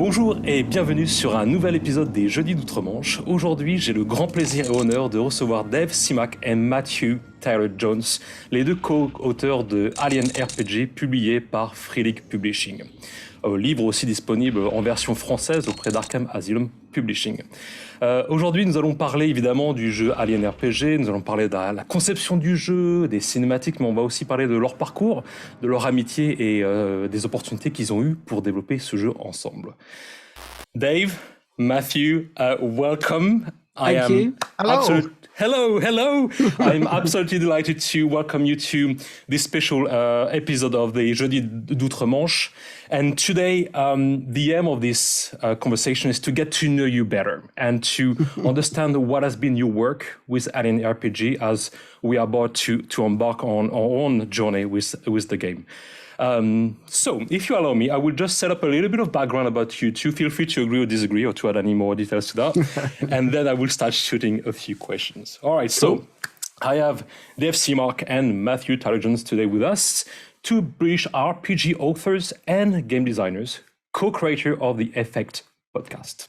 Bonjour et bienvenue sur un nouvel épisode des Jeudis d'Outre-Manche. Aujourd'hui, j'ai le grand plaisir et honneur de recevoir Dave Semark et Matthew Taylor-Jones, les deux co-auteurs de ALIEN RPG publié par Free League Publishing. Livre aussi disponible en version française auprès d'Arkham Asylum Publishing. Aujourd'hui, nous allons parler évidemment du jeu ALIEN RPG, nous allons parler de la conception du jeu, des cinématiques, mais on va aussi parler de leur parcours, de leur amitié et des opportunités qu'ils ont eues pour développer ce jeu ensemble. Dave, Matthew, welcome. Thank you. Hello. Hello. I'm absolutely delighted to welcome you to this special episode of the Jeudi d'Outre-Manche. And today, the aim of this conversation is to get to know you better and to understand what has been your work with ALIEN RPG as we are about to embark on our own journey with the game. So, if you allow me, I will just set up a little bit of background about you two. Feel free to agree or disagree or to add any more details to that. And then I will start shooting a few questions. All right, so I have Dave Semark and Matthew Taylor-Jones today with us, two British RPG authors and game designers, co-creator of the Effect podcast.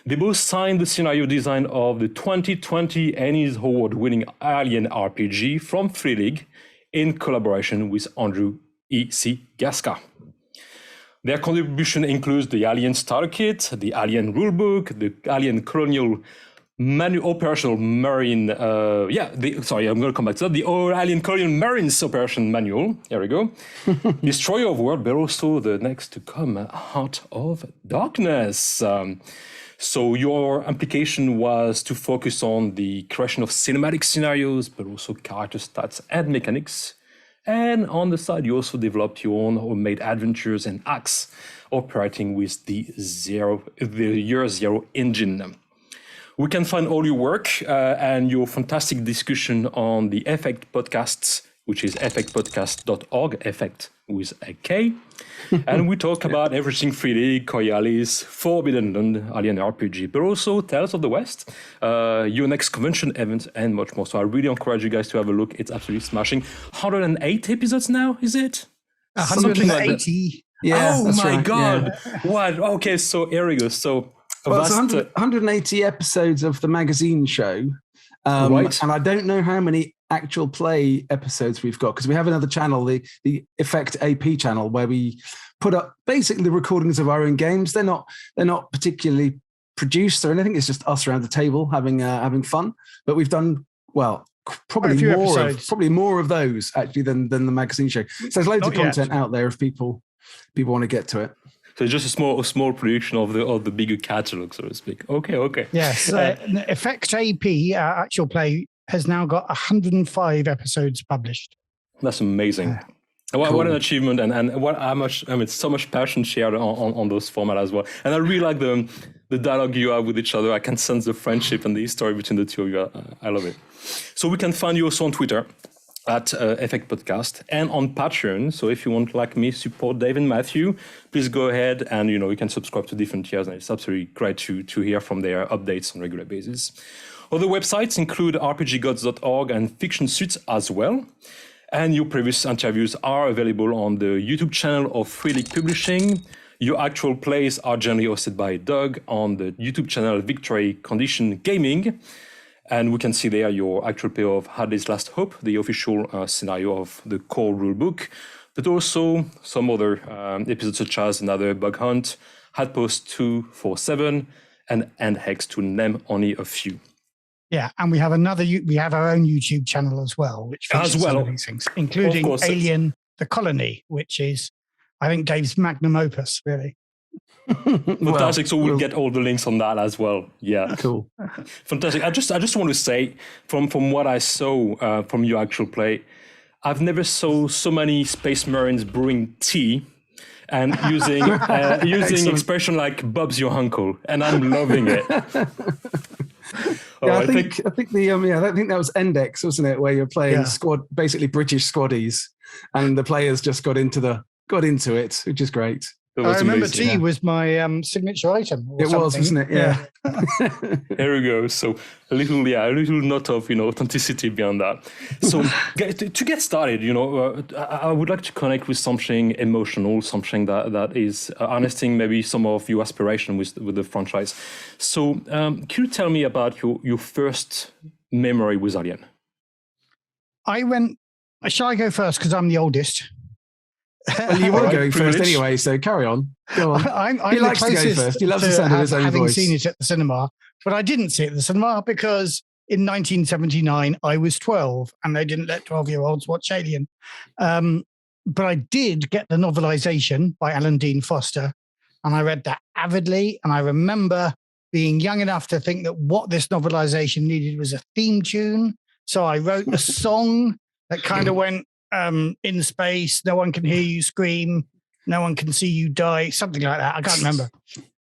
They both signed the scenario design of the 2020 ENnie Award-winning ALIEN RPG from Free League in collaboration with Andrew E.C. Gaska. Their contribution includes the ALIEN Starter Kit, the ALIEN Rulebook, the ALIEN Colonial Operational Marine, I'm going to come back to that, the ALIEN Colonial Marines Operation Manual, here we go, Destroyer of World, but also the next to come, Heart of Darkness. So your application was to focus on the creation of cinematic scenarios, but also character stats and mechanics. And on the side, you also developed your own homemade adventures and acts operating with the Year Zero engine. We can find all your work and your fantastic discussion on the Effect podcasts, which is effectpodcast.org, Effect with a K. And we talk about everything 3D, Coriolis, Forbidden Land, ALIEN RPG, but also Tales of the West, your next convention event, and much more. So I really encourage you guys to have a look. It's absolutely smashing. 108 episodes now, is it? 180. Yeah, oh my right. God. Yeah. What? Okay, so here we go. So it's 180 episodes of the magazine show. Right. And I don't know how many actual play episodes we've got because we have another channel, the Effect AP channel, where we put up basically the recordings of our own games. They're not particularly produced or anything. It's just us around the table having fun. But we've done probably more of those actually than the magazine show. So there's loads of content out there if people want to get to it. So it's just a small production of the bigger catalog, so to speak. Okay. Yes, Effect AP actual play has now got 105 episodes published. That's amazing. Cool. What an achievement, and so much passion shared on those formats as well. And I really like the dialogue you have with each other. I can sense the friendship and the history between the two of you. I love it. So we can find you also on Twitter at Effect Podcast and on Patreon. So if you want, like me, support Dave and Matthew, please go ahead and you can subscribe to different tiers, and it's absolutely great to hear from their updates on a regular basis. Other websites include rpggods.org and Fiction Suits as well. And your previous interviews are available on the YouTube channel of Free League Publishing. Your actual plays are generally hosted by Doug on the YouTube channel Victory Condition Gaming. And we can see there your actual play of Hadley's Last Hope, the official scenario of the core rulebook, but also some other episodes such as another Bug Hunt, Hatpost 247, and Endhex, to name only a few. Yeah, and we have our own YouTube channel as well, which features some of these things, including ALIEN the Colony, which is, I think, Dave's magnum opus, really. Fantastic. So we'll get all the links on that as well. Yeah. Cool. Fantastic. I just want to say, from what I saw from your actual play, I've never saw so many Space Marines brewing tea and using expression like "Bob's your uncle," and I'm loving it. I think I think that was Index, wasn't it, where you're playing basically British squaddies, and the players just got into it, which is great. I remember tea was my signature item. It was, wasn't it? Yeah. There we go. So a little note of authenticity beyond that. So to get started, I would like to connect with something emotional, something that is harnessing maybe some of your aspiration with the franchise. So can you tell me about your first memory with Alien? Shall I go first because I'm the oldest? Well, you were going first anyway, so carry on. Go on. He likes to go first. He loves the sound of his own voice. Having seen it at the cinema, but I didn't see it at the cinema because in 1979 I was 12 and they didn't let 12-year-olds watch Alien. But I did get the novelization by Alan Dean Foster, and I read that avidly. And I remember being young enough to think that what this novelization needed was a theme tune. So I wrote a song that kind of went, in space, no one can hear you scream, no one can see you die, something like that. I can't remember.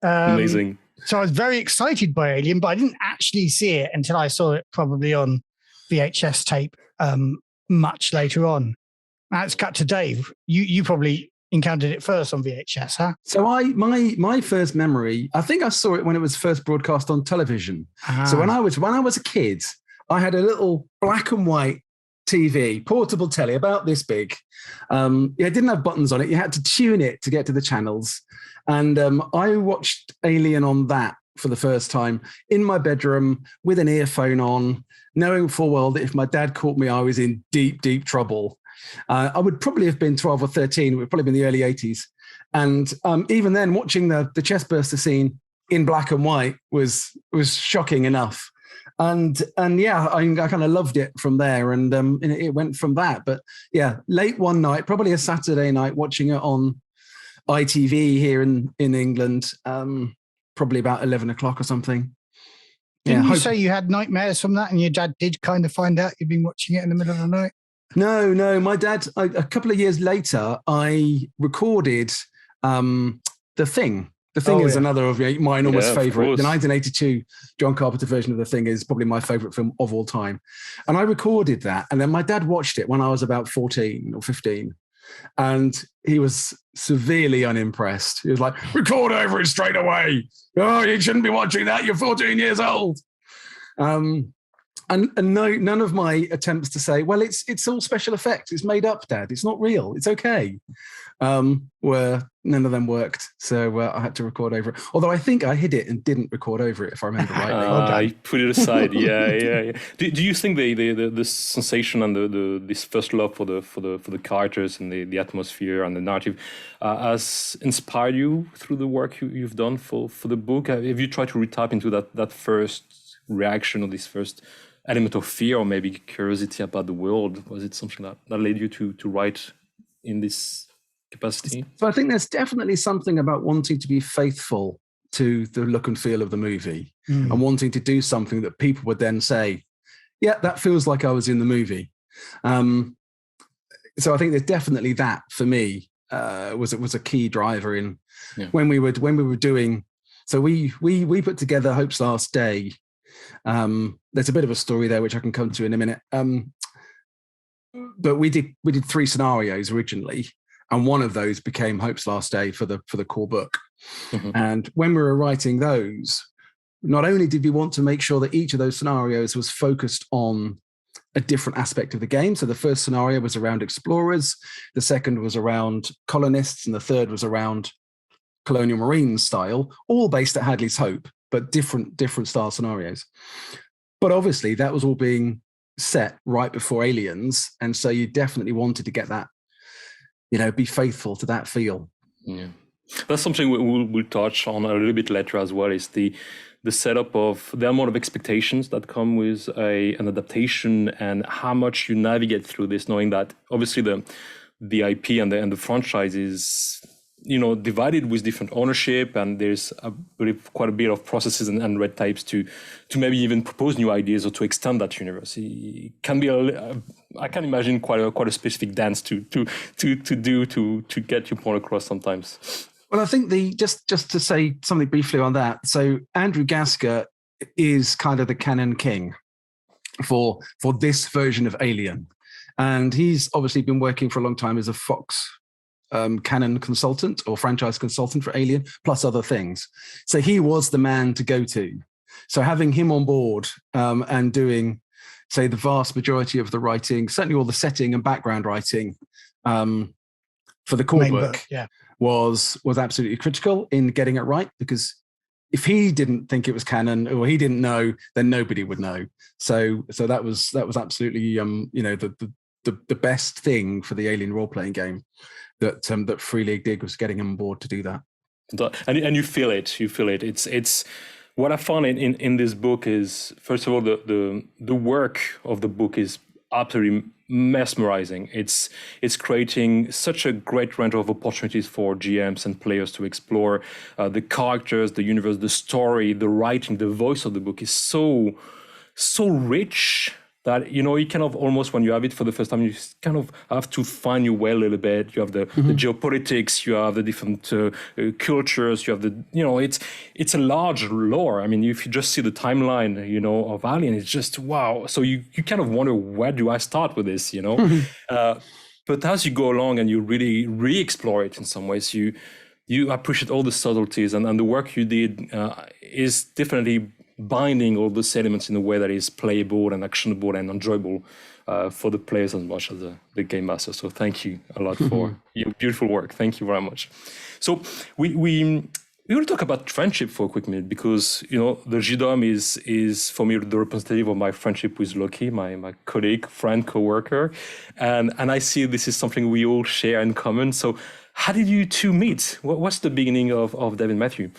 Amazing. So I was very excited by Alien, but I didn't actually see it until I saw it probably on VHS tape much later on. Now it's cut to Dave. You probably encountered it first on VHS, huh? So my first memory, I think I saw it when it was first broadcast on television. So when I was a kid, I had a little black and white TV, portable telly, about this big. It didn't have buttons on it. You had to tune it to get to the channels. And I watched Alien on that for the first time in my bedroom with an earphone on, knowing full well that if my dad caught me, I was in deep, deep trouble. I would probably have been 12 or 13. It would probably been the early 80s. And even then, watching the chestburster scene in black and white was shocking enough. And yeah, I kind of loved it from there, and it went from that. But yeah, late one night, probably a Saturday night, watching it on ITV here in England, probably about 11 o'clock or something. Didn't you say you had nightmares from that, and your dad did kind of find out you'd been watching it in the middle of the night? No, my dad. A couple of years later, I recorded The Thing. The Thing is another of my enormous favorite. The 1982 John Carpenter version of The Thing is probably my favorite film of all time. And I recorded that. And then my dad watched it when I was about 14 or 15. And he was severely unimpressed. He was like, record over it straight away. Oh, you shouldn't be watching that. You're 14 years old. And none of my attempts to say, well, it's all special effects. It's made up, Dad. It's not real. It's okay. None of them worked. So I had to record over it. Although I think I hid it and didn't record over it, if I remember rightly. I put it aside. Yeah. Do you think the sensation and this first love for the characters and the atmosphere and the narrative has inspired you through the work you've done for the book? Have you tried to retap into that first reaction or this first element of fear or maybe curiosity about the world? Was it something that led you to write in this capacity? So I think there's definitely something about wanting to be faithful to the look and feel of the movie and wanting to do something that people would then say, yeah, that feels like I was in the movie. So I think there's definitely that for me was a key driver in when we were doing. So we put together Hope's Last Day. There's a bit of a story there which I can come to in a minute. But we did 3 scenarios originally, and one of those became Hope's Last Day for the core book. Mm-hmm. And when we were writing those, not only did we want to make sure that each of those scenarios was focused on a different aspect of the game. So the first scenario was around explorers, the second was around colonists, and the third was around colonial marine style, all based at Hadley's Hope, but different style scenarios. But obviously that was all being set right before Aliens. And so you definitely wanted to get that, be faithful to that feel. Yeah. That's something we'll touch on a little bit later as well, is the setup of the amount of expectations that come with an adaptation and how much you navigate through this, knowing that obviously the IP and the franchise is divided with different ownership, and there's quite a bit of processes and red tapes to maybe even propose new ideas or to extend that universe. It can be I can imagine quite a specific dance to do to get your point across sometimes. Well, I think just to say something briefly on that. So Andrew Gaska is kind of the canon king for this version of Alien, and he's obviously been working for a long time as a Fox canon consultant or franchise consultant for Alien, plus other things. So he was the man to go to. So having him on board and doing, say, the vast majority of the writing, certainly all the setting and background writing for the core book, was absolutely critical in getting it right, because if he didn't think it was canon or he didn't know, then nobody would know. So that was absolutely the best thing for the Alien role-playing game that Free League did, was getting him on board to do that. And you feel it. It's what I found in this book is, first of all, the work of the book is absolutely mesmerizing. It's creating such a great range of opportunities for GMs and players to explore the characters, the universe, the story, the writing, the voice of the book is so rich that, you kind of almost, when you have it for the first time, you kind of have to find your way a little bit. You have the geopolitics, you have the different cultures, you have it's a large lore. I mean, if you just see the timeline, of Alien, it's just, wow. So you kind of wonder, where do I start with this, But as you go along and you really re-explore it in some ways, you appreciate all the subtleties, and the work you did is definitely binding all those elements in a way that is playable and actionable and enjoyable for the players as much as the game master. So thank you a lot for your beautiful work. Thank you very much. So we will talk about friendship for a quick minute, because the GDOM is for me the representative of my friendship with Loki, my colleague, friend, co-worker, and I see this is something we all share in common. So how did you two meet? What's the beginning of David Matthew?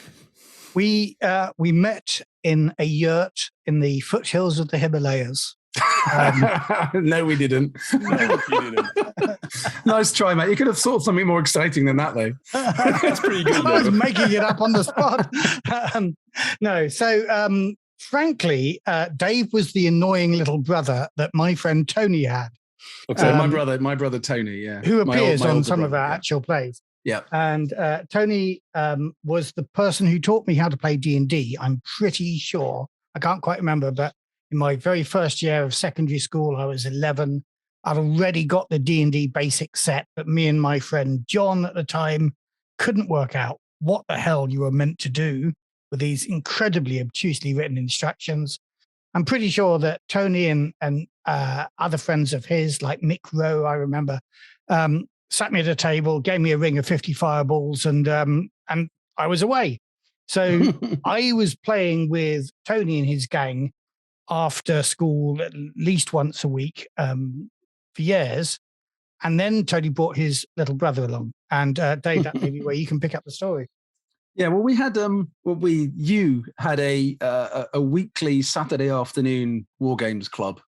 We met in a yurt in the foothills of the Himalayas. No, we didn't. No, you didn't. Nice try, mate. You could have thought something more exciting than that, though. That's pretty good. I was making it up on the spot. No, so frankly, Dave was the annoying little brother that my friend Tony had. Okay, my brother Tony, yeah, who appears on some of our yeah. actual plays. Yeah, and Tony was the person who taught me how to play D&D. I'm pretty sure, I can't quite remember, but in my very first year of secondary school, I was 11. I'd already got the D&D basic set, but me and my friend John at the time couldn't work out what the hell you were meant to do with these incredibly obtusely written instructions. I'm pretty sure that Tony and other friends of his, like Mick Rowe, I remember, sat me at a table, gave me a ring of 50 fireballs, and I was away. So I was playing with Tony and his gang after school at least once a week for years. And then Tony brought his little brother along. And Dave, that may be where you can pick up the story. Yeah, well, we had you had a weekly Saturday afternoon war games club,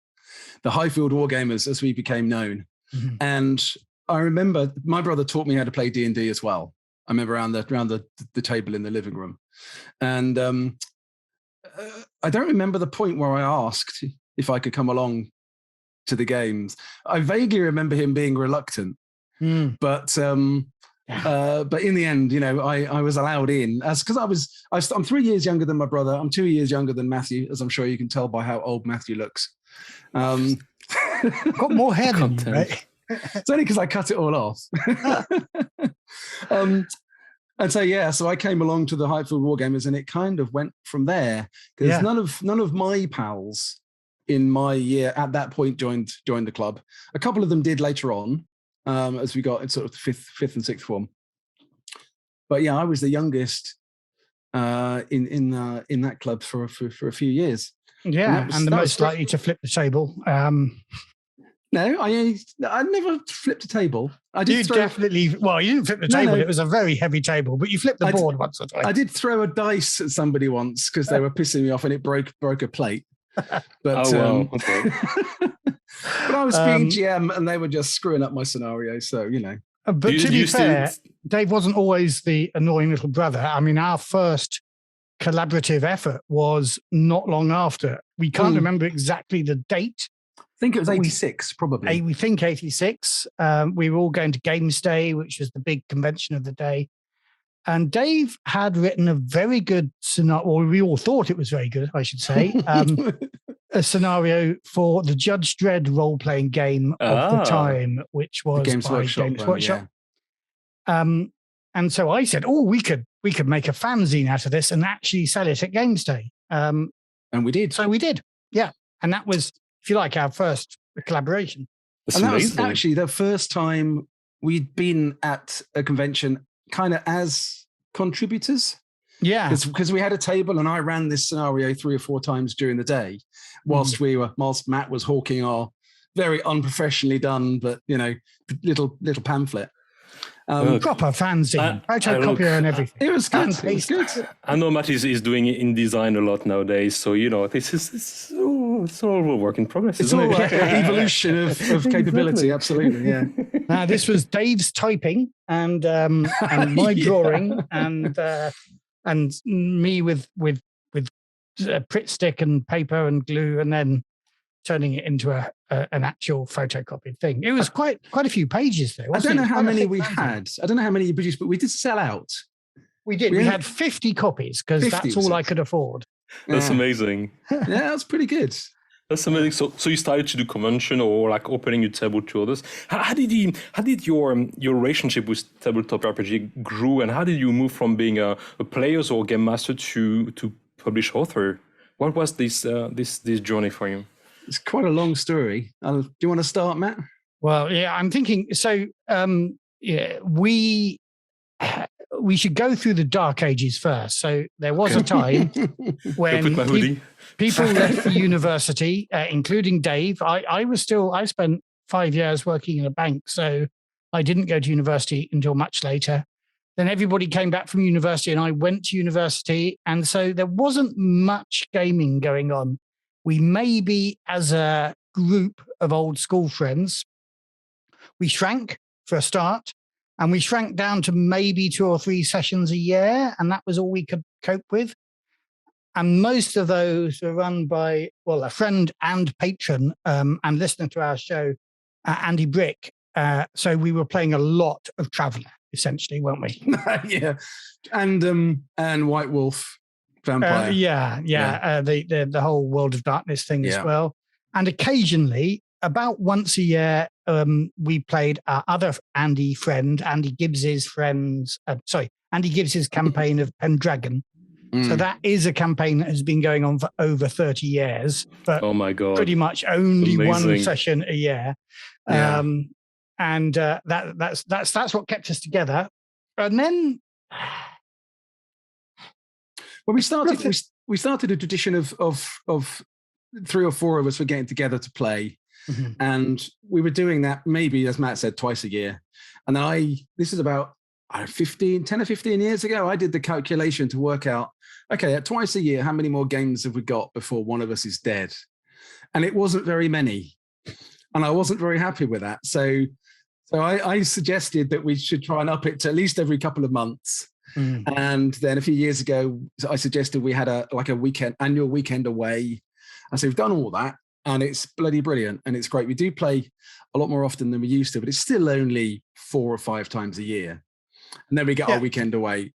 the Highfield War Gamers, as we became known. Mm-hmm. And I remember my brother taught me how to play D&D as well. I remember around the table in the living room, and I don't remember the point where I asked if I could come along to the games. I vaguely remember him being reluctant, but in the end, I was allowed in, because I'm 3 years younger than my brother. I'm 2 years younger than Matthew, as I'm sure you can tell by how old Matthew looks. Got more hair than you, right? It's only because I cut it all off. And so I came along to the Highfield War Gamers, and it kind of went from there, because none of my pals in my year at that point joined the club. A couple of them did later on, as we got in sort of fifth and sixth form. But yeah, I was the youngest in that club for a few years. Yeah, and the most likely to flip the table. No, I never flipped a table. I did definitely. Well, you didn't flip the table. No. It was a very heavy table, but you flipped the board once or twice. I did throw a dice at somebody once because they were pissing me off, and it broke a plate. But okay. But I was being GM, and they were just screwing up my scenario. So But to be fair, Dave wasn't always the annoying little brother. I mean, our first collaborative effort was not long after. We can't remember exactly the date. I think it was 86, probably. We think 86. We were all going to Games Day, which was the big convention of the day. And Dave had written a very good scenario, or we all thought it was very good, I should say, a scenario for the Judge Dredd role-playing game of the time, which was Games by Workshop, Games Workshop. And so I said, "Oh, we could make a fanzine out of this and actually sell it at Games Day." And we did. So we did, yeah. And that was, if you like, our first collaboration. That's and that amazing. was actually the first time we'd been at a convention kind of as contributors. Yeah. Because we had a table and I ran this scenario 3 or 4 times during the day whilst Matt was hawking our very unprofessionally done, but little pamphlet. Proper fanzine, photocopier and everything. It was good. It was good. I know Matt is doing InDesign a lot nowadays, so it's all a work in progress. It's isn't all it? evolution of capability. Absolutely, yeah. Now this was Dave's typing and my drawing and me with Pritt stick and paper and glue, and then turning it into an actual photocopied thing. It was quite a few pages though. I don't know how many we had. I don't know how many you produced, but we did sell out. We did. We had 50 copies because that's all I could afford. That's amazing. Yeah, that's pretty good. That's amazing. So you started to do convention or like opening your table to others. How did your relationship with tabletop RPG grew, and how did you move from being a player or game master to published author? What was this journey for you? It's quite a long story. Do you want to start, Matt? Well, yeah, I'm thinking. So, we should go through the dark ages first. So there was a time when people left the university, including Dave. I spent 5 years working in a bank, so I didn't go to university until much later. Then everybody came back from university and I went to university. And so there wasn't much gaming going on. We maybe, as a group of old school friends, we shrank for a start, and we shrank down to maybe 2 or 3 sessions a year. And that was all we could cope with. And most of those were run by, a friend and patron and listener to our show, Andy Brick. So we were playing a lot of Traveller, essentially, weren't we? Yeah. And White Wolf. Vampire. The whole World of Darkness thing as well. And occasionally, about once a year, we played our other Andy friend, Andy Gibbs's campaign of Pendragon. So that is a campaign that has been going on for over 30 years, but oh my God, pretty much only amazing. One session a year. Yeah. That's what kept us together. And then well, we started a tradition of 3 or 4 of us were getting together to play. Mm-hmm. And we were doing that maybe, as Matt said, twice a year. And then this is about 10 or 15 years ago, I did the calculation to work out, okay, at twice a year, how many more games have we got before one of us is dead? And it wasn't very many. And I wasn't very happy with that. So I suggested that we should try and up it to at least every couple of months. Mm. And then a few years ago, I suggested we had a annual weekend away. And so we've done all that, and it's bloody brilliant. And it's great. We do play a lot more often than we used to, but it's still only 4 or 5 times a year. And then we get our weekend away,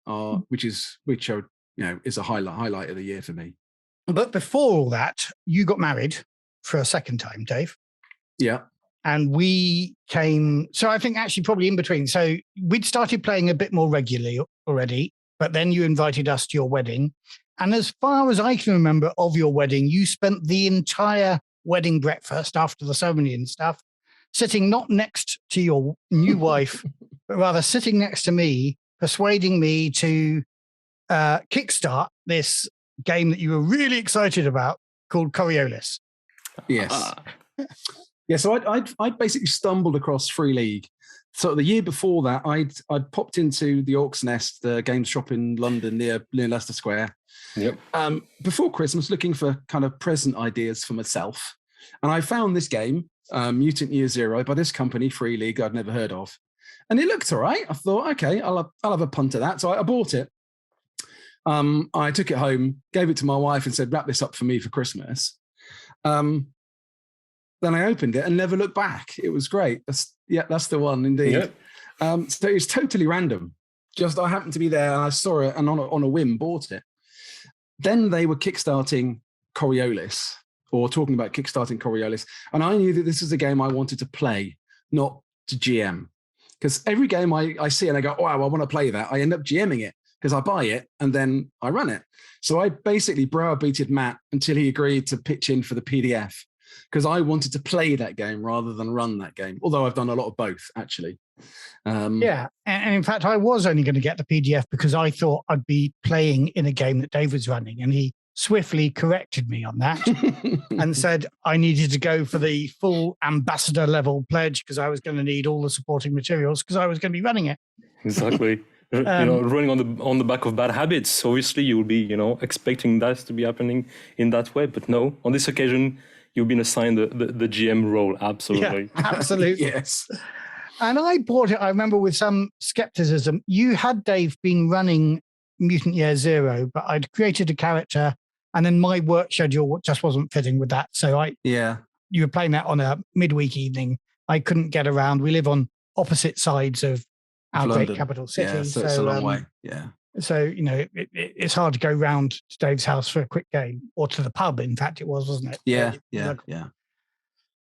which is a highlight of the year for me. But before all that, you got married for a second time, Dave. Yeah. And we came, so I think actually probably in between. So we'd started playing a bit more regularly already, but then you invited us to your wedding. And as far as I can remember of your wedding, you spent the entire wedding breakfast after the ceremony and stuff, sitting not next to your new wife, but rather sitting next to me, persuading me to kickstart this game that you were really excited about called Coriolis. Yes. Yeah, so I'd basically stumbled across Free League. So the year before that, I'd popped into the Orcs Nest, the games shop in London near Leicester Square. Yep. Before Christmas, looking for kind of present ideas for myself, and I found this game, Mutant Year Zero, by this company, Free League, I'd never heard of, and it looked all right. I thought, okay, I'll have a punt at that. So I bought it. I took it home, gave it to my wife, and said, "Wrap this up for me for Christmas." Then I opened it and never looked back. It was great. That's the one indeed. Yep. So it was totally random. Just I happened to be there and I saw it and on a whim bought it. Then they were kickstarting Coriolis, or talking about kickstarting Coriolis, and I knew that this was a game I wanted to play, not to GM. because every game I see and I go, wow, I want to play that, I end up GMing it because I buy it and then I run it. So I basically browbeated Matt until he agreed to pitch in for the PDF because I wanted to play that game rather than run that game, although I've done a lot of both, actually. Yeah, and in fact, I was only going to get the PDF because I thought I'd be playing in a game that Dave was running, and he swiftly corrected me on that and said I needed to go for the full ambassador level pledge because I was going to need all the supporting materials because I was going to be running it. Exactly. Running on the back of bad habits. Obviously, you will be, expecting that to be happening in that way. But no, on this occasion, you've been assigned the GM role. Absolutely. Yeah, absolutely. Yes. And I bought it, I remember, with some skepticism. You had, Dave, been running Mutant Year Zero, but I'd created a character and then my work schedule just wasn't fitting with that. So you were playing that on a midweek evening. I couldn't get around. We live on opposite sides of our great capital city. Yeah, so it's a long way. Yeah. So, it's hard to go round to Dave's house for a quick game, or to the pub, in fact, it was, wasn't it? Yeah.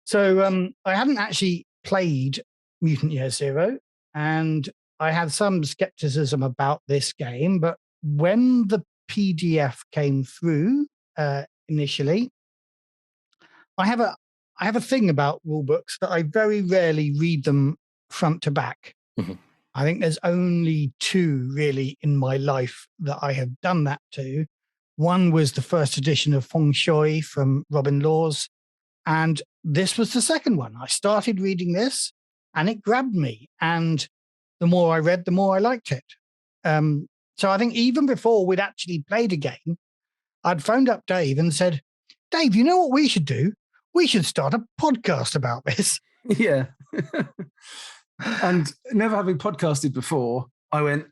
So I hadn't actually played Mutant Year Zero, and I had some skepticism about this game, but when the PDF came through initially, I have a thing about rule books that I very rarely read them front to back. Mm-hmm. I think there's only two really in my life that I have done that to. One was the first edition of Feng Shui from Robin Laws, and this was the second one. I started reading this and it grabbed me, and the more I read, the more I liked it. So I think even before we'd actually played a game, I'd phoned up Dave and said, Dave, you know what we should do? We should start a podcast about this. Yeah. And never having podcasted before, I went,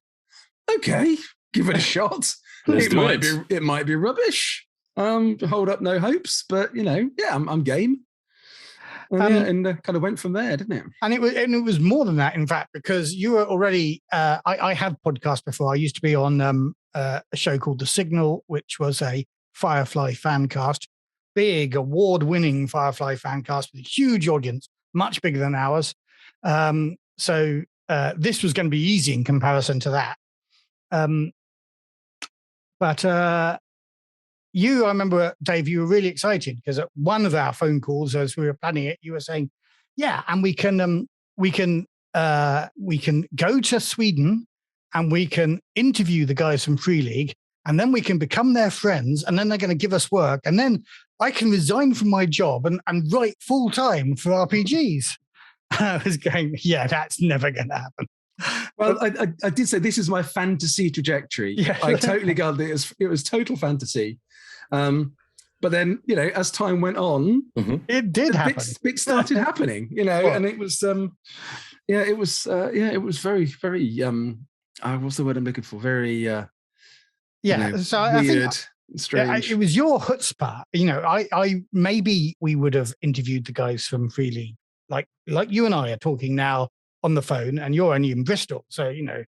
okay, give it a shot. It might be rubbish. Hold up no hopes, but I'm game. And kind of went from there, didn't it? And it was more than that, in fact, because you were already. I have podcast before. I used to be on a show called The Signal, which was a Firefly fan cast, big award-winning Firefly fan cast with a huge audience, much bigger than ours. So this was going to be easy in comparison to that. But I remember, Dave, you were really excited because at one of our phone calls as we were planning it, you were saying, yeah, and we can go to Sweden and we can interview the guys from Free League, and then we can become their friends, and then they're going to give us work, and then I can resign from my job and write full time for RPGs. I was going, yeah, that's never going to happen. Well, I did say this is my fantasy trajectory. Yeah. I totally got it. It was total fantasy. But then, as time went on, it did happen. Bits started happening, and it was, it was very, very, what's the word I'm looking for? Very, so weird, I think, strange. It was your chutzpah. I maybe we would have interviewed the guys from Free League, like you and I are talking now on the phone, and you're only in Bristol, so you're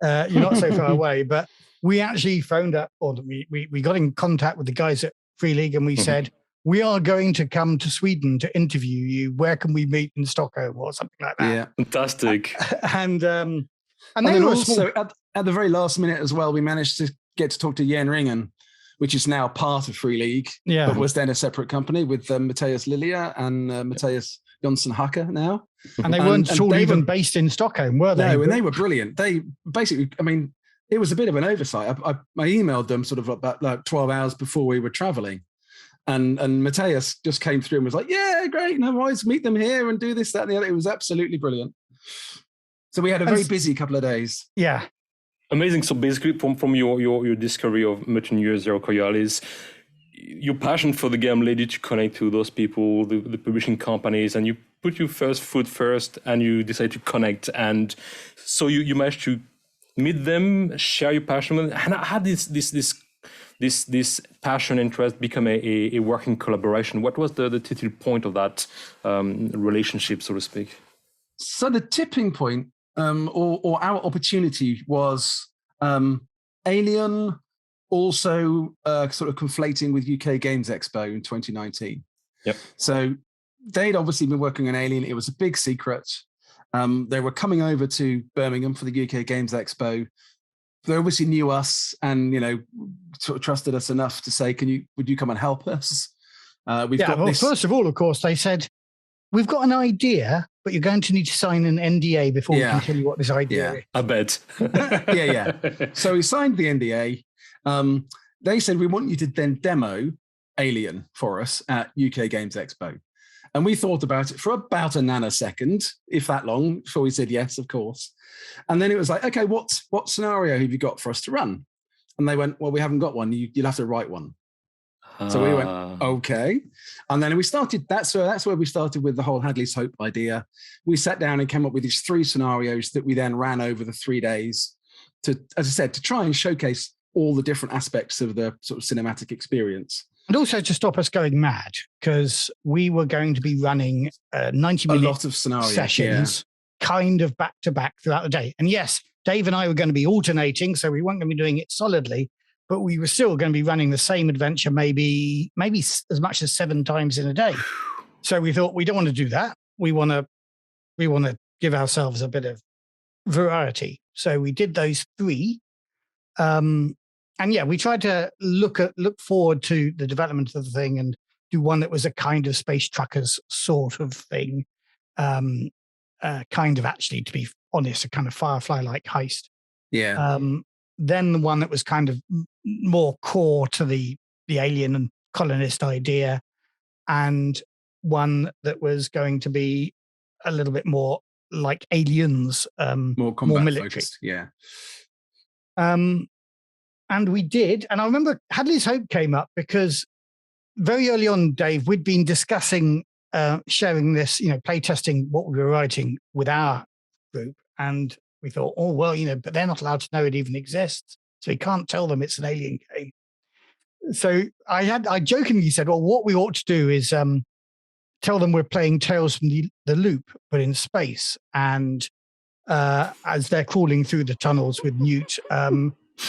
not so far away. But we actually phoned up, or we got in contact with the guys at Free League, and we said, we are going to come to Sweden to interview you. Where can we meet in Stockholm or something like that? Yeah, fantastic. And then also at the very last minute as well, we managed to get to talk to Jan Ringen, which is now part of Free League, but was then a separate company with Matthias Lilia and Matthias Jonsson Hacker now. And they weren't even based in Stockholm, were they? No, and they were brilliant. They basically, it was a bit of an oversight. I emailed them sort of about 12 hours before we were traveling. And Matthias just came through and was like, yeah, great, no worries, meet them here and do this, that, and the other. It was absolutely brilliant. So we had a very busy couple of days. Yeah. Amazing. So basically from your discovery of Mutant Year Zero Coriolis, your passion for the game led you to connect to those people, the publishing companies, and you put your foot first and you decide to connect. And so you managed to meet them, share your passion with them. And how did this passion interest become a working collaboration? What was the tipping point of that relationship, so to speak? So the tipping point or our opportunity was Alien also sort of conflating with UK Games Expo in 2019. Yep. So they'd obviously been working on Alien. It was a big secret. They were coming over to Birmingham for the UK Games Expo. They obviously knew us and, sort of trusted us enough to say, would you come and help us? First of all, of course, they said, we've got an idea, but you're going to need to sign an NDA before we can tell you what this idea is. I bet. Yeah. So we signed the NDA. They said, we want you to then demo Alien for us at UK Games Expo. And we thought about it for about a nanosecond, if that long, before we said yes, of course. And then it was like, okay, what scenario have you got for us to run? And they went, well, we haven't got one. You'll have to write one. So we went, okay. And then we started, that's where we started with the whole Hadley's Hope idea. We sat down and came up with these 3 scenarios that we then ran over the 3 days to, as I said, to try and showcase all the different aspects of the sort of cinematic experience. And also to stop us going mad, because we were going to be running 90-minute a lot of sessions, kind of back to back throughout the day. And yes, Dave and I were going to be alternating, so we weren't going to be doing it solidly, but we were still going to be running the same adventure maybe as much as 7 times in a day. So we thought, we don't want to do that. We want to give ourselves a bit of variety. So we did those 3. And yeah, we tried to look forward to the development of the thing and do one that was a kind of Space Truckers sort of thing. Kind of, actually, to be honest, a kind of Firefly-like heist. Yeah. Then the one that was kind of more core to the alien and colonist idea, and one that was going to be a little bit more like Aliens, more military. Focused, yeah. And we did. And I remember Hadley's Hope came up because very early on, Dave, we'd been discussing sharing this, play testing what we were writing with our group. And we thought, oh, well, but they're not allowed to know it even exists. So we can't tell them it's an alien game. So I jokingly said, well, what we ought to do is tell them we're playing Tales from the Loop, but in space. And as they're crawling through the tunnels with Newt,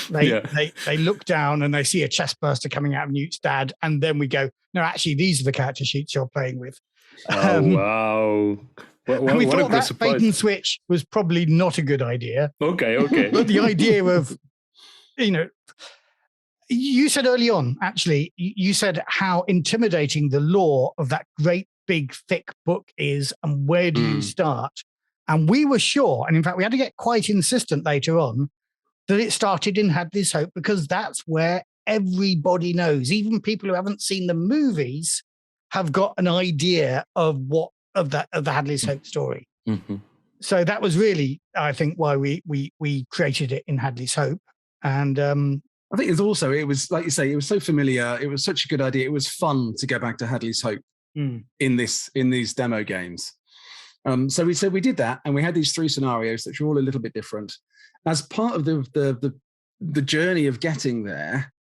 they look down and they see a chest burster coming out of Newt's dad. And then we go, no, actually, these are the character sheets you're playing with. Oh, wow. And we thought that bait and switch was probably not a good idea. Okay. But the idea of, you said early on, actually, you said how intimidating the lore of that great, big, thick book is, and where do you start? And we were sure, and in fact, we had to get quite insistent later on, that it started in Hadley's Hope, because that's where everybody knows. Even people who haven't seen the movies have got an idea of the Hadley's Hope story. Mm-hmm. So that was really, I think, why we created it in Hadley's Hope. And I think it was like you say, it was so familiar. It was such a good idea. It was fun to go back to Hadley's Hope in these demo games. So we did that, and we had these 3 scenarios that were all a little bit different. As part of the journey of getting there,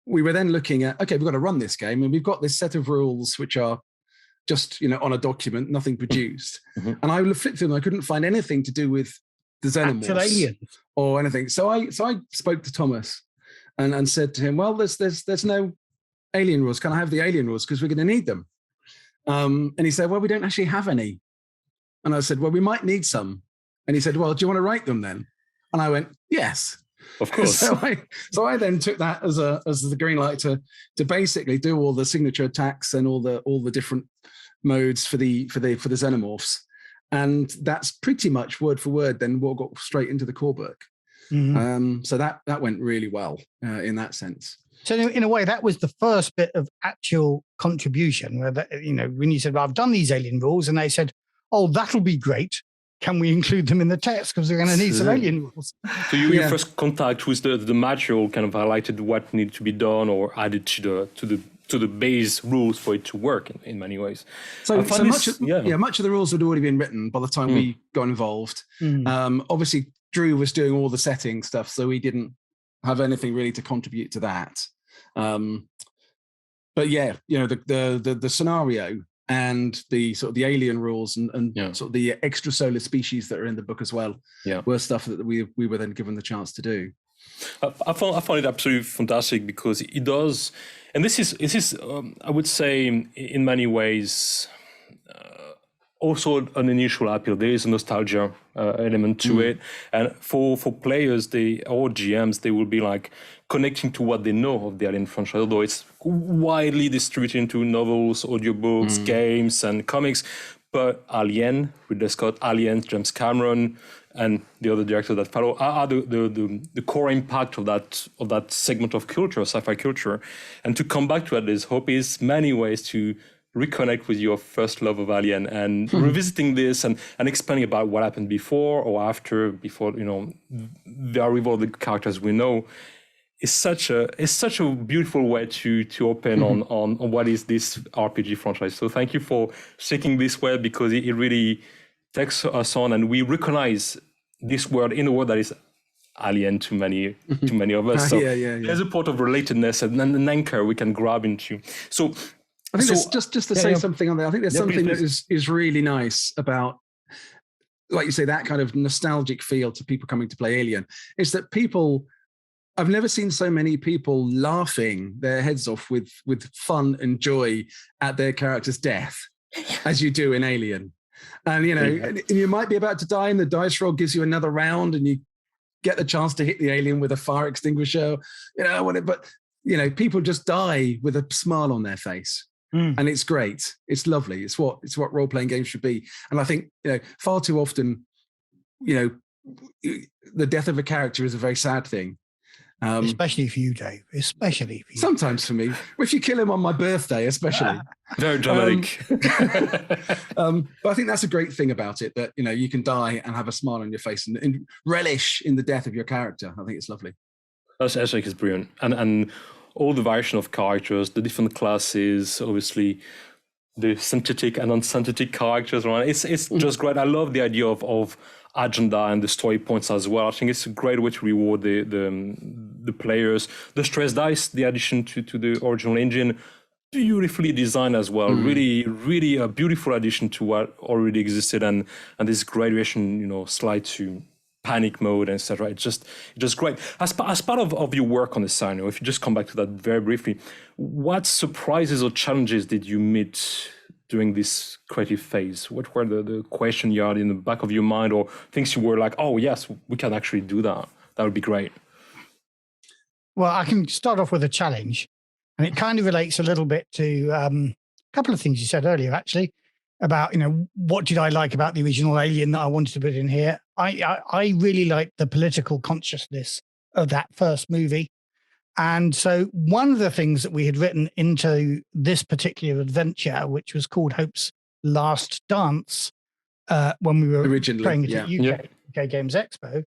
we were then looking at, okay, we've got to run this game, and we've got this set of rules which are just on a document, nothing produced. Mm-hmm. And I flipped through them, I couldn't find anything to do with the xenomorphs or anything. So I spoke to Thomas and said to him, well, there's no alien rules. Can I have the alien rules? Because we're going to need them. And he said, well, we don't actually have any. And I said, well, we might need some. And he said, well, do you want to write them then? And I went, yes. Of course. So I then took that as the green light to basically do all the signature attacks and all the different modes for the xenomorphs. And that's pretty much word for word then what got straight into the core book. Mm-hmm. So that went really well in that sense. So in a way, that was the first bit of actual contribution where, when you said, well, I've done these alien rules, and they said, oh, that'll be great. Can we include them in the text? Because we're going to need some alien rules. So your first contact with the material kind of highlighted what needed to be done or added to the base rules for it to work in many ways. So much of the rules had already been written by the time we got involved. Obviously, Drew was doing all the setting stuff, so we didn't have anything really to contribute to that. But yeah, the scenario and the sort of the alien rules and sort of the extrasolar species that are in the book as well were stuff that we were then given the chance to do. I found it absolutely fantastic because it does, and this is I would say in many ways also an initial appeal. There is a nostalgia element to it, and for players, or GMs, they will be like connecting to what they know of the Alien franchise, although it's widely distributed into novels, audiobooks, games, and comics. But Alien, Ridley Scott, Alien, James Cameron, and the other directors that follow are the core impact of that segment of culture, sci-fi culture. And to come back to that, there's hope is many ways to reconnect with your first love of Alien and revisiting this and expanding about what happened before or after, the arrival of the characters we know. Is such a beautiful way to open on what is this RPG franchise. So thank you for sticking this way, because it really takes us on, and we recognize this world in a world that is alien to many of us. So there's a part of relatedness and an anchor we can grab into. So I think just to say something on there, I think there's something that is really nice about, like you say, that kind of nostalgic feel to people coming to play Alien, is that I've never seen so many people laughing their heads off with fun and joy at their character's death as you do in Alien. And, and you might be about to die and the dice roll gives you another round and you get the chance to hit the alien with a fire extinguisher, but, people just die with a smile on their face. And it's great. It's lovely. It's what role-playing games should be. And I think, far too often, the death of a character is a very sad thing. Especially for you, Dave. Especially for you. Sometimes for me. If you kill him on my birthday, especially. Very dramatic. But I think that's a great thing about it, that you can die and have a smile on your face and relish in the death of your character. I think it's lovely. I think it's brilliant. And all the variation of characters, the different classes, obviously the synthetic and unsynthetic characters around. It's just great. I love the idea of agenda and the story points as well. I think it's a great way to reward the players. The stress dice, the addition to the original engine, beautifully designed as well. Really, really a beautiful addition to what already existed, and this graduation, slide to panic mode, etc. It's just great. As part of your work on the scenario, if you just come back to that very briefly, what surprises or challenges did you meet during this creative phase? What were the question you had in the back of your mind, or things you were like, oh yes, we can actually do that? That would be great. Well, I can start off with a challenge, and it kind of relates a little bit to a couple of things you said earlier, actually, about, what did I like about the original Alien that I wanted to put in here? I really liked the political consciousness of that first movie. And so one of the things that we had written into this particular adventure, which was called Hope's Last Dance, when we were originally playing it at UK Games Expo,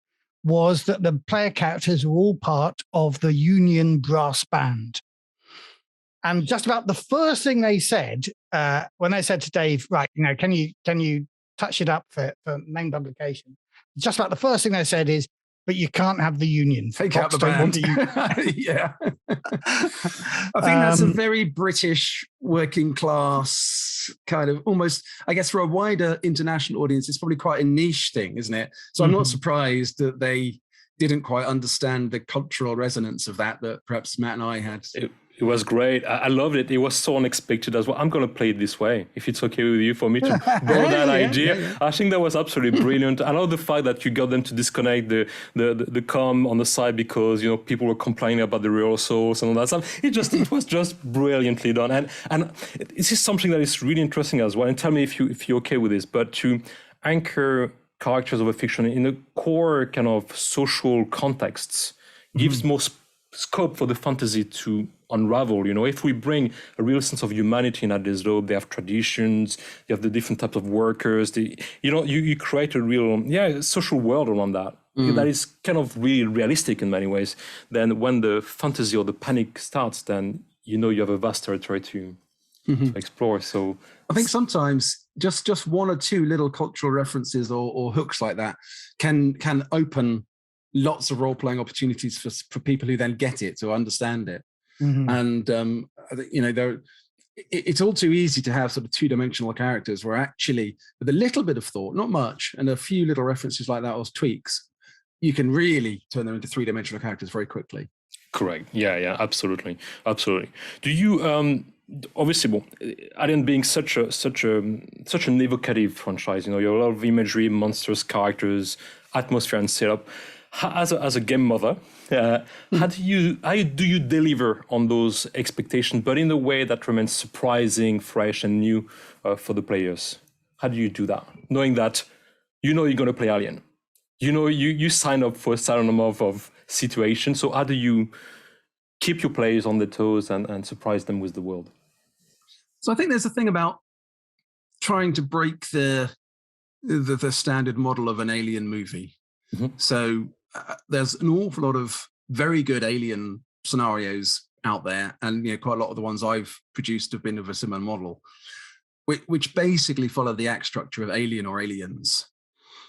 was that the player characters were all part of the Union Brass Band. And just about the first thing they said, when they said to Dave, right, can you touch it up for main publication? Just about the first thing they said is, but you can't have the union. Take out the band. Yeah. I think that's a very British working class kind of, almost, I guess for a wider international audience, it's probably quite a niche thing, isn't it? So I'm not surprised that they didn't quite understand the cultural resonance of that perhaps Matt and I had. It was great. I loved it. It was so unexpected as well. I'm going to play it this way, if it's okay with you, for me to borrow that idea. Yeah. I think that was absolutely brilliant. I love the fact that you got them to disconnect the comm on the side because, people were complaining about the rehearsals and all that stuff. It was just brilliantly done. And this is something that is really interesting as well. And tell me if you're okay with this, but to anchor characters of a fiction in a core kind of social contexts gives more scope for the fantasy to unravel. If we bring a real sense of humanity in this, though, they have traditions, you have the different types of workers, you create a real social world around that. That is kind of really realistic in many ways. Then when the fantasy or the panic starts, then you have a vast territory to explore. So I think sometimes just one or two little cultural references or hooks like that can open lots of role-playing opportunities for people who then get it, to understand it. And it's all too easy to have sort of two-dimensional characters where actually with a little bit of thought, not much, and a few little references like that or tweaks, you can really turn them into three-dimensional characters very quickly. Correct. Yeah, absolutely. Do you obviously, well, Alien being such an evocative franchise, you have a lot of imagery, monsters, characters, atmosphere, and setup. As a game mother, how do you deliver on those expectations, but in a way that remains surprising, fresh, and new for the players? How do you do that, knowing that you're going to play Alien? You sign up for a certain amount of situations. So how do you keep your players on their toes and surprise them with the world? So I think there's a thing about trying to break the standard model of an Alien movie. Mm-hmm. So there's an awful lot of very good Alien scenarios out there, and quite a lot of the ones I've produced have been of a similar model, which basically follow the act structure of Alien or Aliens,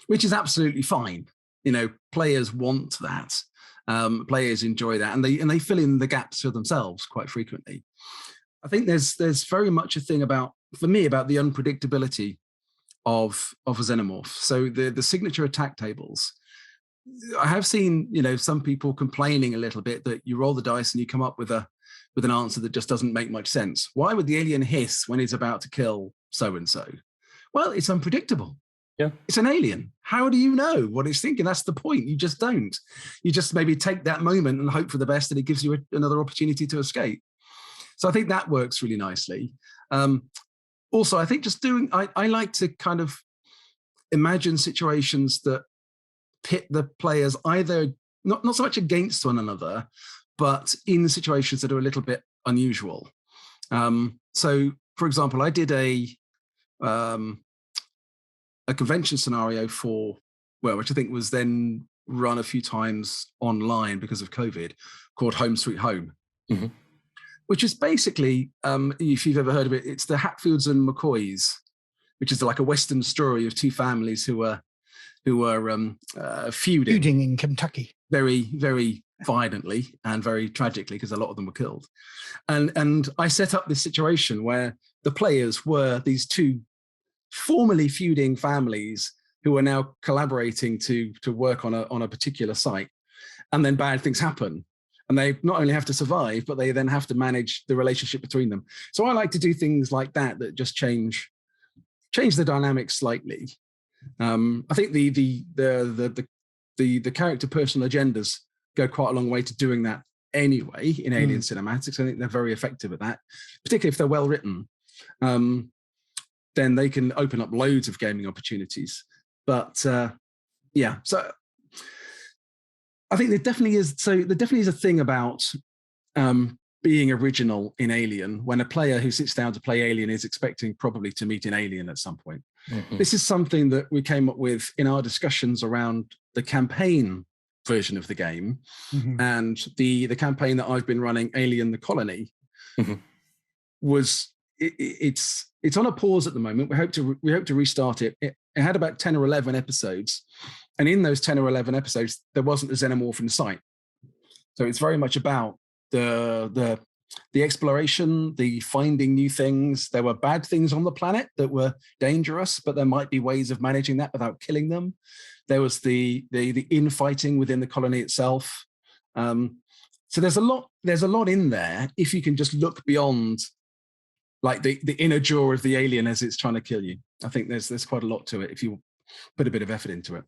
which is absolutely fine. Players want that. Players enjoy that, and they fill in the gaps for themselves quite frequently. I think there's very much a thing for me about the unpredictability of a xenomorph. So the signature attack tables, I have seen some people complaining a little bit that you roll the dice and you come up with an answer that just doesn't make much sense. Why would the alien hiss when he's about to kill so and so? Well, it's unpredictable. Yeah, it's an alien. How do you know what it's thinking? That's the point. You just don't. You just maybe take that moment and hope for the best, and it gives you another opportunity to escape. So I think that works really nicely. Also, I think I like to kind of imagine situations that pit the players either not so much against one another, but in situations that are a little bit unusual. So, for example, I did a convention scenario which I think was then run a few times online because of COVID, called Home Sweet Home, mm-hmm. which is basically, if you've ever heard of it, it's the Hatfields and McCoys, which is like a Western story of two families who were feuding in Kentucky, very, very violently and very tragically, because a lot of them were killed. And I set up this situation where the players were these two formerly feuding families who are now collaborating to work on a particular site, and then bad things happen, and they not only have to survive, but they then have to manage the relationship between them. So I like to do things like that just change the dynamics slightly. I think the character personal agendas go quite a long way to doing that anyway in Alien cinematics. I think they're very effective at that, particularly if they're well written. Then they can open up loads of gaming opportunities. But so I think there definitely is a thing about being original in Alien, when a player who sits down to play Alien is expecting probably to meet an alien at some point. Mm-hmm. This is something that we came up with in our discussions around the campaign version of the game, mm-hmm. and the campaign that I've been running, Alien the Colony, mm-hmm. It's on a pause at the moment. We hope to restart it. It had about 10 or 11 episodes, and in those 10 or 11 episodes, there wasn't a xenomorph in sight. So it's very much about the exploration, the finding new things. There were bad things on the planet that were dangerous, but there might be ways of managing that without killing them. There was the infighting within the colony itself. So there's a lot in there if you can just look beyond like the inner jaw of the alien as it's trying to kill you. I think there's quite a lot to it if you put a bit of effort into it.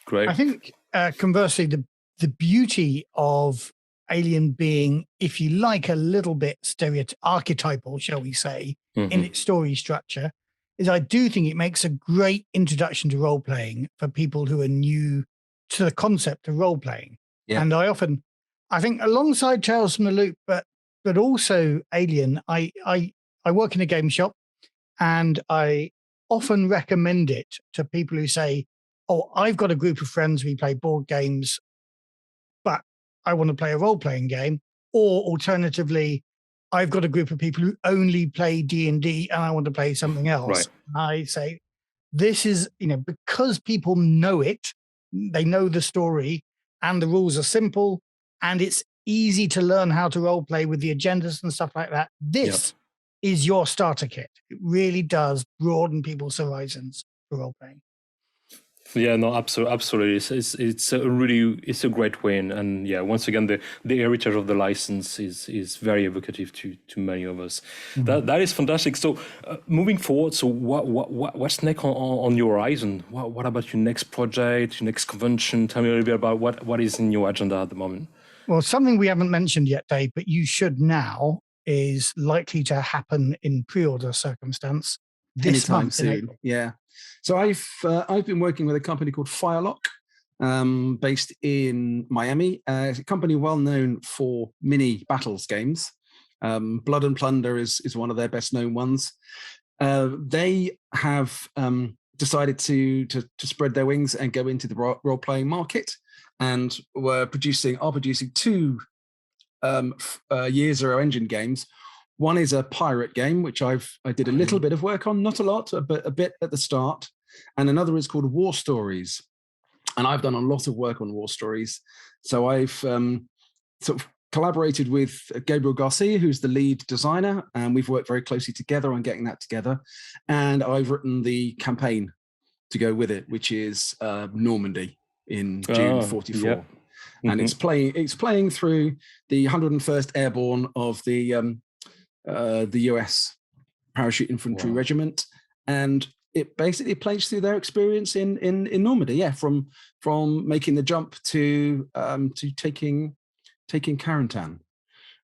Great. I think conversely, the beauty of Alien being, if you like, a little bit archetypal, shall we say, mm-hmm. in its story structure, is I do think it makes a great introduction to role playing for people who are new to the concept of role playing. Yeah. And I think alongside Tales from the Loop, but also Alien, I work in a game shop, and I often recommend it to people who say, oh, I've got a group of friends, we play board games, but I want to play a role-playing game. Or alternatively, I've got a group of people who only play D&D and I want to play something else. Right. I say, this is, because people know it, they know the story, and the rules are simple, and it's easy to learn how to role play with the agendas and stuff like that. This is your starter kit. It really does broaden people's horizons for role playing. Yeah, no, absolutely. It's a great win, and yeah, once again, the heritage of the license is very evocative to many of us. That is fantastic. So, moving forward, so what's next on your horizon? What about your next project, your next convention? Tell me a little bit about what is in your agenda at the moment. Well, something we haven't mentioned yet, Dave, but you should now, is likely to happen in pre-order circumstance this Anytime month in soon. April. Yeah. So I've been working with a company called Firelock, based in Miami. It's a company well known for mini battles games. Blood and Plunder is one of their best known ones. They have decided to spread their wings and go into the role playing market, and are producing two Year Zero Engine games. One is a pirate game, which I did a little bit of work on, not a lot, but a bit at the start. And another is called War Stories. And I've done a lot of work on War Stories. So I've sort of collaborated with Gabriel Garcia, who's the lead designer, and we've worked very closely together on getting that together. And I've written the campaign to go with it, which is Normandy in June 44. Yeah. And it's playing through the 101st Airborne of the US Parachute Infantry Regiment, and it basically plays through their experience in Normandy. Yeah, from making the jump to taking Carentan.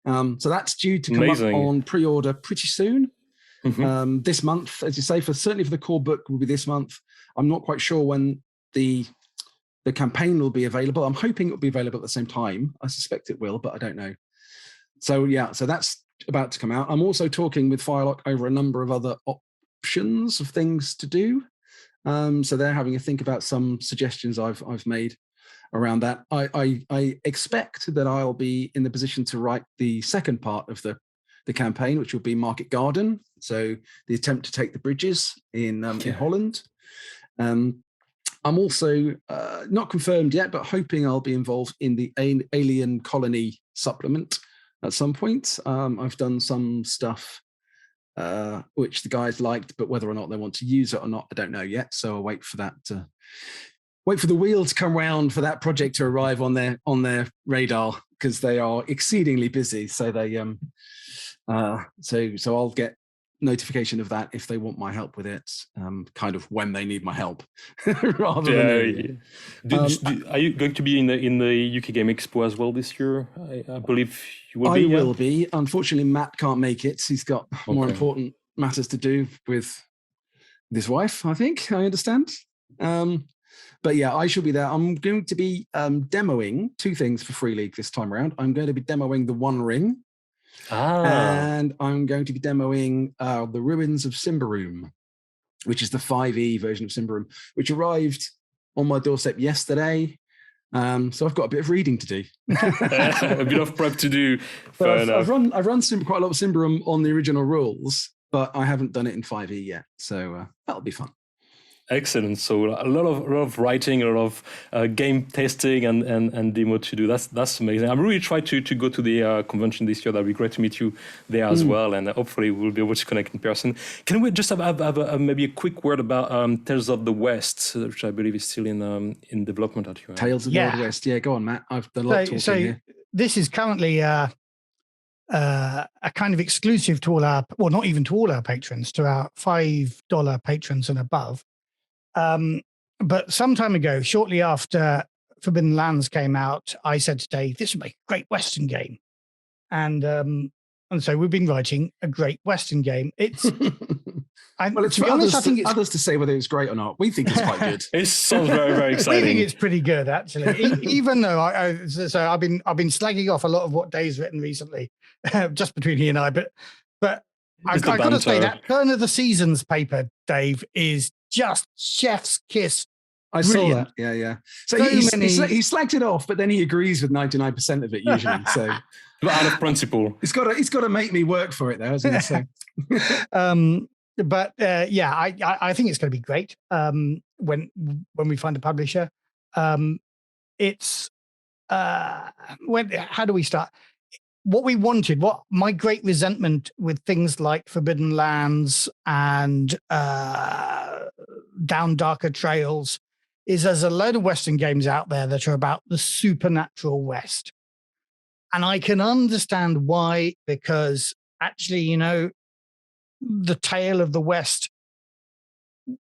So that's due to come up on pre-order pretty soon. This month, as you say, certainly for the core book will be this month. I'm not quite sure when the campaign will be available. I'm hoping it will be available at the same time. I suspect it will, but I don't know. So yeah, so that's about to come out. I'm also talking with Firelock over a number of other options of things to do. So they're having a think about some suggestions I've made around that. I expect that I'll be in the position to write the second part of the campaign, which will be Market Garden. So the attempt to take the bridges in Holland. I'm also not confirmed yet, but hoping I'll be involved in the Alien Colony supplement at some point. I've done some stuff which the guys liked, but whether or not they want to use it or not, I don't know yet. So I'll wait for that. Wait for the wheel to come round for that project to arrive on their radar, because they are exceedingly busy. So they so I'll get notification of that if they want my help with it, kind of when they need my help, rather than earlier. Are you going to be in the UK Game Expo as well this year? I believe you will be. I will be. Unfortunately, Matt can't make it. He's got more important matters to do with his wife, I think. I understand. But yeah, I shall be there. I'm going to be demoing two things for Free League this time around. I'm going to be demoing the One Ring. And I'm going to be demoing the Ruins of Cymbaroom, which is the 5e version of Cymbaroom, which arrived on my doorstep yesterday. So I've got a bit of reading to do. A bit of prep to do. I've run quite a lot of Cymbaroom on the original rules, but I haven't done it in 5e yet. So that'll be fun. Excellent. So a lot of writing, a lot of game testing and demo to do. That's amazing. I'm really trying to go to the convention this year. That'd be great to meet you there as well, and hopefully we'll be able to connect in person. Can we just have maybe a quick word about Tales of the West, which I believe is still in development at you? Tales of the Old West. Yeah, go on, Matt. I've done a lot of talking here. This is currently a kind of exclusive to all our, well, not even to all our patrons, to our $5 patrons and above. But some time ago, shortly after Forbidden Lands came out, I said to Dave, this would make a great Western game. And so we've been writing a great Western game. It's, well, it's for others to say whether it's great or not. We think it's quite good. It sounds very, very exciting. We think it's pretty good, actually. Even though I've been slagging off a lot of what Dave's written recently, just between he and I. But I've got to say that Turn of the Seasons paper, Dave, is just chef's kiss. I saw that. Yeah. So he slagged it off, but then he agrees with 99% of it usually. So out of principle, he's got to make me work for it, though. I was going to say. I think it's going to be great when we find a publisher. How do we start? What we wanted, what my great resentment with things like Forbidden Lands and Down Darker Trails is there's a load of Western games out there that are about the supernatural West. And I can understand why, because actually, you know, the tale of the West,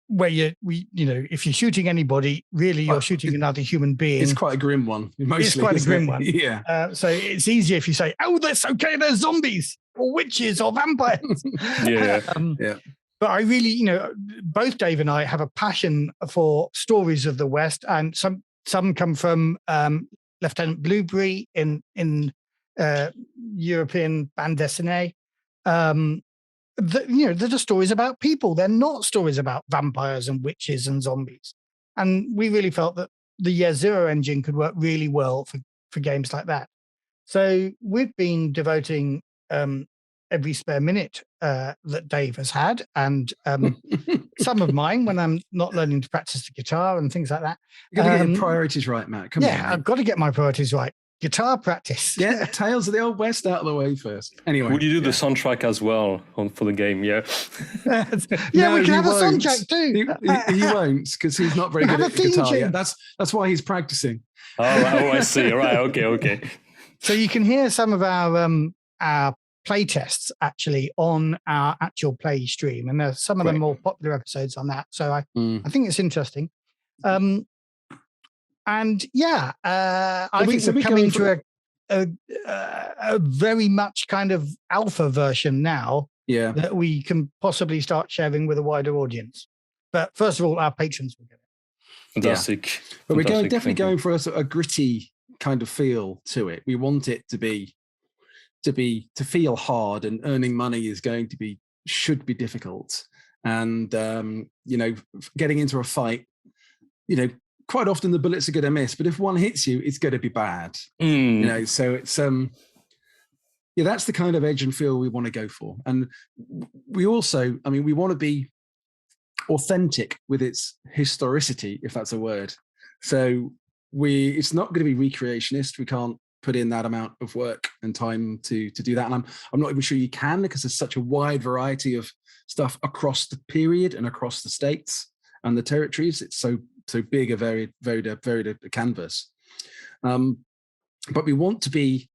where if you're shooting anybody, really you're shooting another human being. It's quite a grim one. Mostly, it's quite a grim one. Yeah. So it's easier if you say, "Oh, that's okay. They're zombies or witches or vampires." Yeah. Yeah. But I really, you know, both Dave and I have a passion for stories of the West, and some come from Lieutenant Blueberry in European bande dessinée. They're just stories about people. They're not stories about vampires and witches and zombies. And we really felt that the Year Zero engine could work really well for games like that. So we've been devoting every spare minute that Dave has had, and some of mine when I'm not learning to practice the guitar and things like that. You've got to get your priorities right, Matt. Come on, mate. I've got to get my priorities right. Guitar practice. Get Tales of the Old West out of the way first. Anyway. Would you do the soundtrack as well for the game? Yeah. No, we can have a soundtrack too. He won't, because he's not very good at guitar yet. That's why he's practicing. Oh, I see. All right. Okay. So you can hear some of our play tests actually on our actual play stream, and there's some of the more popular episodes on that. So I think it's interesting. And I think we're coming to a very much kind of alpha version now that we can possibly start sharing with a wider audience. But first of all, our patrons will get it. Fantastic. Yeah. But we're definitely going for a gritty kind of feel to it. We want it to feel hard, and earning money should be difficult. And getting into a fight, quite often the bullets are going to miss, but if one hits you, it's going to be bad. So it's that's the kind of edge and feel we want to go for. And we also, we want to be authentic with its historicity, if that's a word. So it's not going to be recreationist. We can't put in that amount of work and time to do that. And I'm not even sure you can, because there's such a wide variety of stuff across the period and across the states and the territories. It's so big, a very canvas. But we want to be,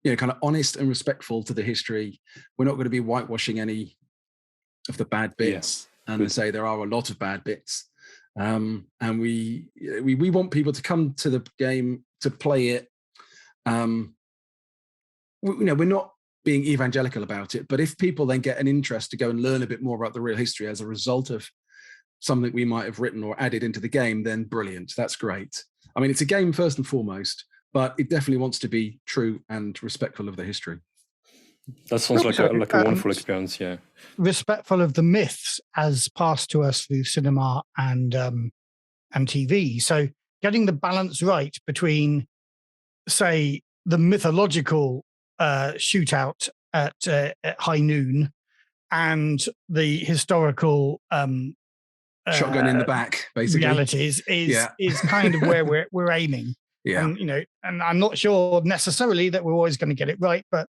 kind of honest and respectful to the history. We're not going to be whitewashing any of the bad bits. And to say there are a lot of bad bits. And we want people to come to the game to play it. We're not being evangelical about it, but if people then get an interest to go and learn a bit more about the real history as a result of something we might have written or added into the game, then brilliant. That's great. It's a game first and foremost, but it definitely wants to be true and respectful of the history. That sounds like a wonderful experience, yeah. Respectful of the myths as passed to us through cinema and TV. So getting the balance right between, say, the mythological shootout at high noon and the historical shotgun in the back, basically. Realities is kind of where we're aiming. Yeah. And I'm not sure necessarily that we're always going to get it right, but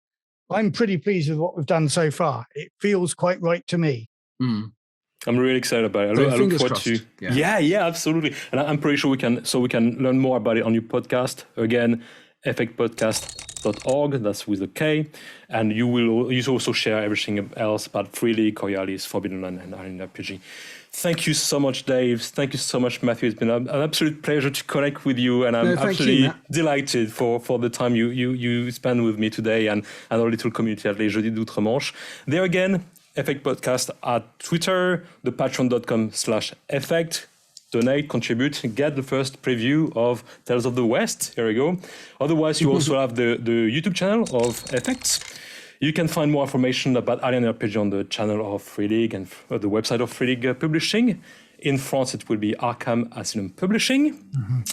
I'm pretty pleased with what we've done so far. It feels quite right to me. I'm really excited about it. I look forward to. Yeah, absolutely. And I'm pretty sure we can learn more about it on your podcast. Again, effectpodcast.org. That's with a K. And you also share everything else about Free League, Coriolis, Forbidden Land, and ALIEN RPG. Thank you so much, Dave. Thank you so much, Matthew. It's been an absolute pleasure to connect with you, and I'm absolutely delighted for the time you spend with me today and our little community at Les Jeudis d'Outre-Manche. There again, Effect Podcast at Twitter, the patreon.com/effect. Donate, contribute, get the first preview of Tales of the West. Here we go. Otherwise, you also have the YouTube channel of Effects. You can find more information about ALIEN RPG on the channel of Free League and the website of Free League Publishing. In France, it will be Arkham Asylum Publishing.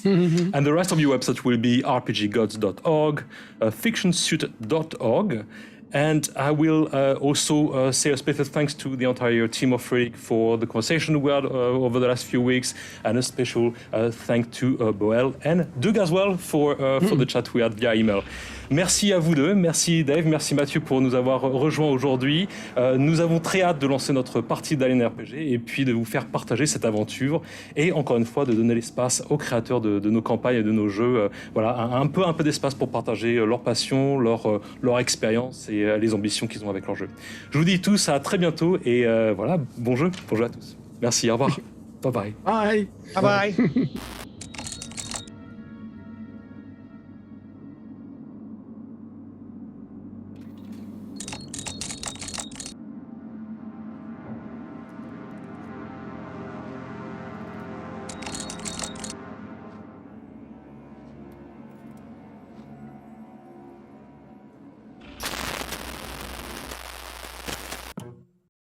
And the rest of your website will be rpggods.org, fictionsuit.org. And I will also say a special thanks to the entire team of Free League for the conversation we had over the last few weeks, and a special thank to Boel and Doug as well for the chat we had via email. Merci à vous deux, merci Dave, merci Mathieu pour nous avoir rejoints aujourd'hui. Nous avons très hâte de lancer notre partie d'Alien RPG et puis de vous faire partager cette aventure et encore une fois de donner l'espace aux créateurs de nos campagnes et de nos jeux. Voilà, un peu d'espace pour partager leur passion, leur expérience et les ambitions qu'ils ont avec leur jeu. Je vous dis tous à très bientôt et voilà, bon jeu à tous. Merci, au revoir. Bye bye. Bye. Bye bye.